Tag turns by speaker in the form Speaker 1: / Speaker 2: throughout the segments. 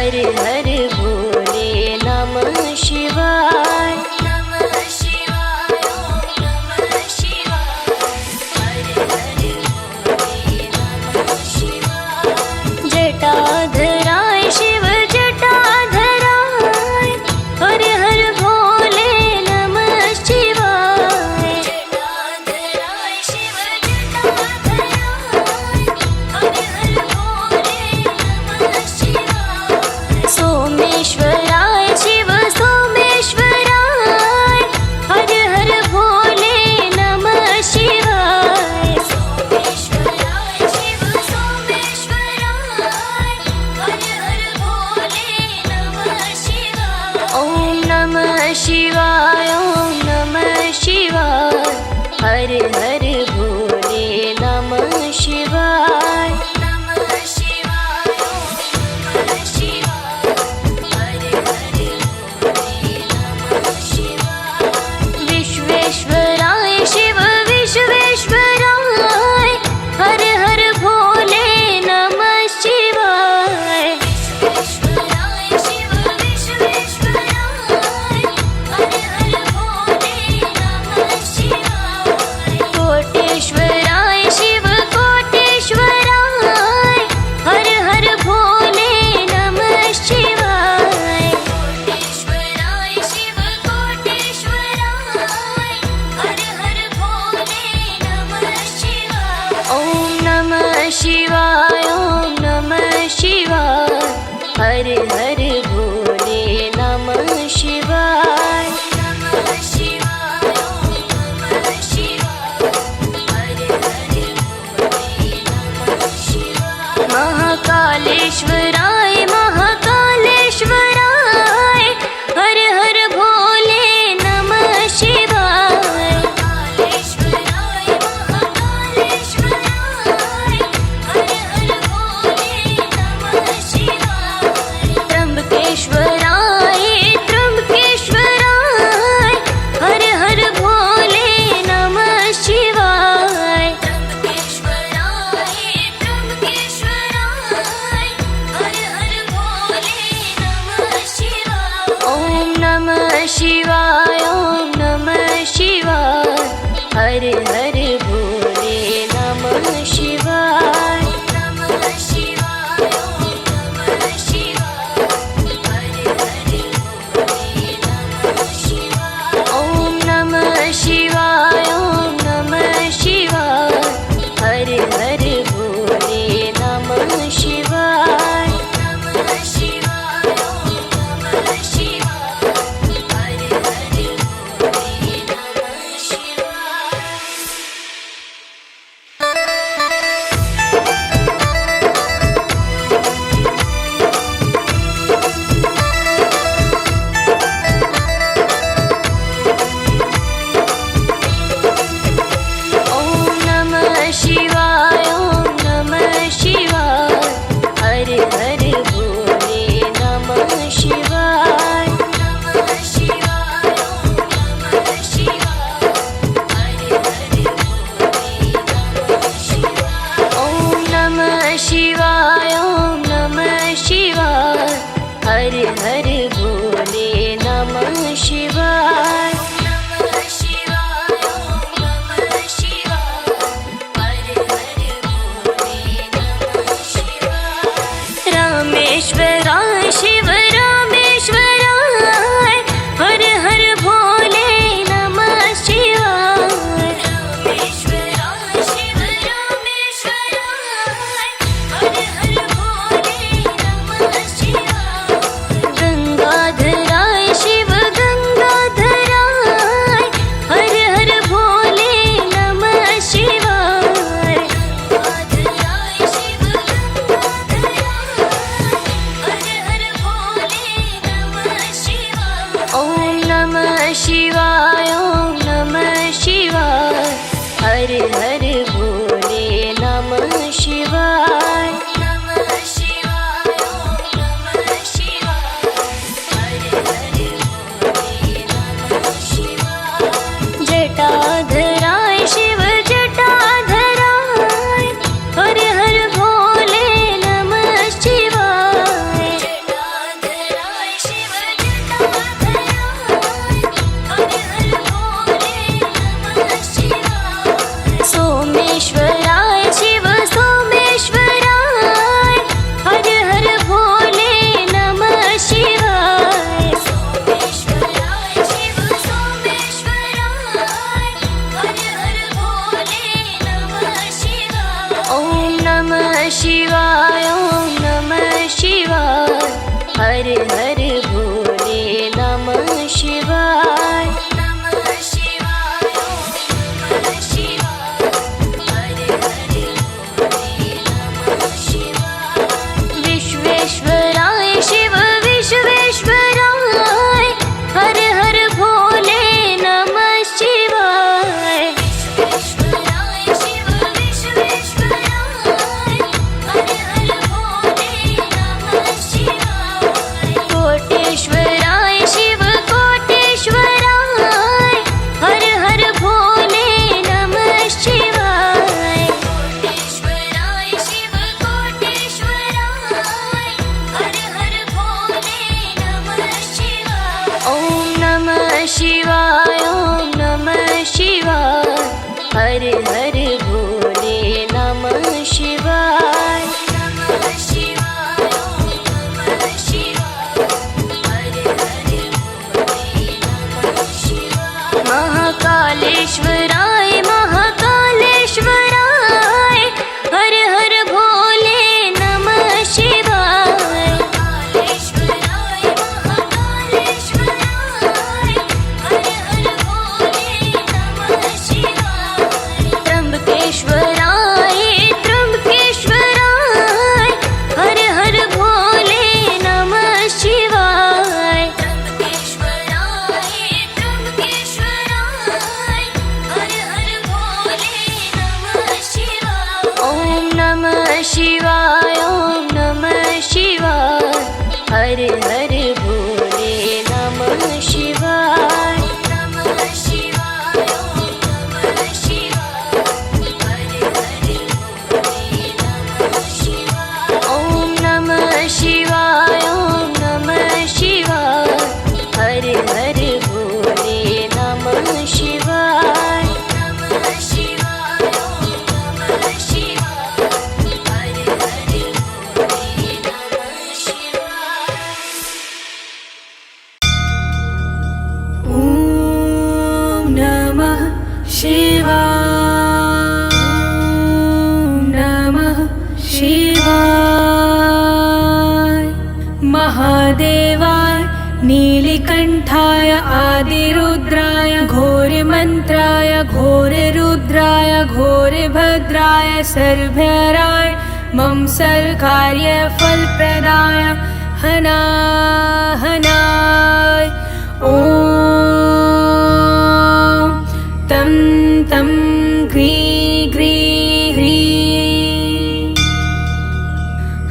Speaker 1: हर हर भोले नमः शिवाय। नमः शिवाय ओम नमः शिवाय। हर हर भोले नमः शिवाय। जटाधराय शिव जटाधराय हर हर भोले नमः शिवाय। जटाधराय शिव जटाधराय हर हर भोले नमः शिवाय। सोमेश्वराय शिव सोमेश्वराय हर हर भोले नमः शिवाय। सोमेश्वराय शिव सोमेश्वराय हर हर भोले नमः शिवाय। ओम नमः शिवाय ओम नमः शिवाय। हर हर भोले नमः शिवाय। नमः शिवाय ओम नमः शिवाय। हर हर भोले नमः शिवाय। विश्वेश्वराय शिव विश्वेश्वराय हर हर भोले नमः शिवाय। विश्वेश्वराय शिव विश्वेश्वराय हर हर भोले नमः शिवाय। कोटेश्वराय शिव कोटेश्वराय हर हर भोले नमः शिवाय। कोटेश्वराय शिव कोटेश्वराय हर हर भोले नमः शिवाय। ओम नमः शिवाय ओम नमः शिवाय। हर हर भोले नमः शिवाय। नमः शिवाय ओम नमः शिवाय। हर हर भोले नमः शिवाय। महाकालेश्वराय महाकालेश्वराय हर हर भोले नमः शिवाय। महाकालेश्वराय महाकालेश्वराय हर हर भोले नमः शिवाय। त्र्यंबकेश्वराय त्र्यंबकेश्वराय हर हर भोले नमः शिवाय। त्र्यंबकेश्वराय त्र्यंबकेश्वराय हर हर भोले नमः शिवाय। ओम नमः शिवाय ओम नमः शिवाय। हर हर भोले नमः शिवाय। नमः शिवाय ओम नमः शिवाय। हर हर भोले नमः शिवाय। ओम नमः शिवाय ओम नमः शिवाय। हर हर भोले नमः शिवाय। नमः शिवाय ओम नमः शिवाय। हर हर भोले नमः शिवाय। ओम नमः शिवाय ओम नमः शिवाय। हर हर भोले नमः शिवाय। नमः शिवाय ओम नमः शिवाय। हर हर भोले नमः शिवाय। ओम नमः शिवाय ओम नमः शिवाय। हर हर भोले नमः शिवाय। नमः शिवाय ओम नमः शिवाय। हर हर भोले नमः शिवाय। रामेश्वराय शिव रामेश्वराय हर हर भोले नमः शिवाय। रामेश्वराय शिव रामेश्वराय हर हर भोले नमः शिवाय। गंगाधराय शिव गंगाधराय हर हर भोले नमः शिवाय। गंगाधराय शिव गंगाधराय हर हर भोले नमः शिवाय नमः शिवाय नमः शिवाय हर हर भोले नमः शिवाय विश्वेश्वराय शिव विश्वेश्वराय हर हर भोले नमः शिवाय विश्वेश्वराय शिव विश्वेश्वराय हर हर भोले नमः शिवाय कोटेश्वराय शिव कोटेश्वराय हर हर भोले नमः शिवाय कोटेश्वराय शिव कोटेश्वराय हर हर भोले नमः शिवाय ॐ नमः शिवाय ॐ नमः शिवाय हर हर भोले नमः शिवाय नमः शिवाय ॐ नमः शिवाय हर हर भोले नमः शिवाय महाकालेश्वराय महाकालेश्वराय हर हर भोले नमः शिवाय महाकालेश्वराय महाकालेश्वराय हर हर भोले नमः शिवाय त्र्यंबकेश्वराय त्र्यंबकेश्वराय हर हर भोले नमः शिवाय त्र्यंबकेश्वराय त्र्यंबकेश्वराय हर हर भोले नमः शिवाय ॐ नमः शिवाय ॐ नमः शिवाय हर हर भोले नमः शिवाय नमः शिवाय ॐ नमः शिवाय हर हर भोले नमः शिवाय ॐ नमः शिवाय ॐ नमः शिवाय हर हर भोले नमः शिवाय नमः शिवाय ॐ नमः शिवाय हर हर भोले नमः शिवाय
Speaker 2: ॐ नमः शिवाय नमः शिवाय महादेवाय नीलकण्ठाय आदिरुद्राय घोरमन्त्राय घोररुद्राय घोरभद्राय सर्वराय मम सर्वकार्य फलप्रदाय हनाय ॐ तं तं घ्री घ्री ह्री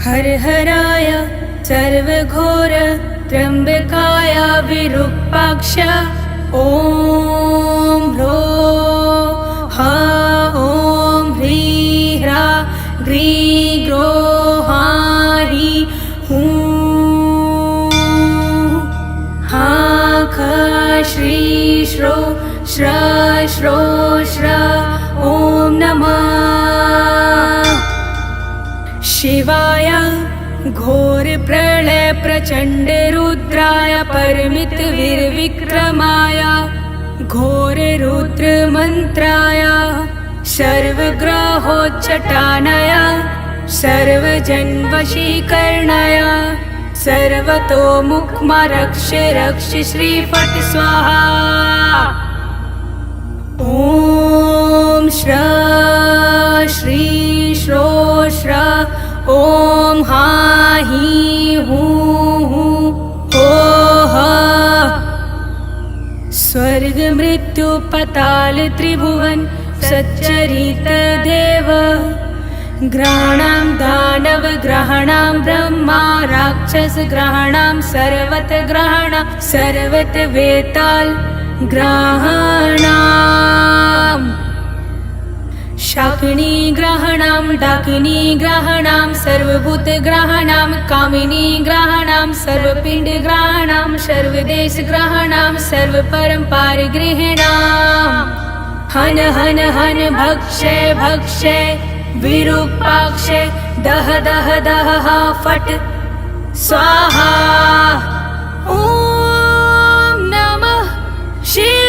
Speaker 2: हर हराय सर्वघोर त्र्यम्बकाय विरूपाक्ष ॐ ह्रो हा ॐ ह्री ह्रा घ्री ग्रो हा ह्री हूं हा ख श्री श्रो श्र श्रो श्र ॐ नमः शिवाय घोर प्रलय प्रचंड रुद्राय परमित वीर विक्रमाय घोर रुद्र मंत्राय सर्वग्रहोच्चाटनाय सर्वजन वशीकरणाय सर्वतोमुखमा रक्ष रक्ष श्रीफट स्वाहा ॐ श्र श्री श्रो श्र ॐ हा ही हूं हूं हो हा स्वर्ग मृत्यु पताल त्रिभुवन सच्चरित देव ग्रहाणां दानव ग्रहाणां ब्रह्मा राक्षस ग्रहाणां सर्वत ग्रहाणां सर्वत वेताल ग्रहाणां शाकिनी ग्रहाणां डाकिनी ग्रहाणां सर्वभूत ग्रहाणां कामिनी ग्रहाणां सर्वपिंड ग्रहाणां सर्वदेश ग्रहाणां सर्वपरंपार गृहाणां हन हन हन भक्षे भक्षे विरूपाक्षे दह दह दह हा फट स्वाहा ॐ नमः शिवाय।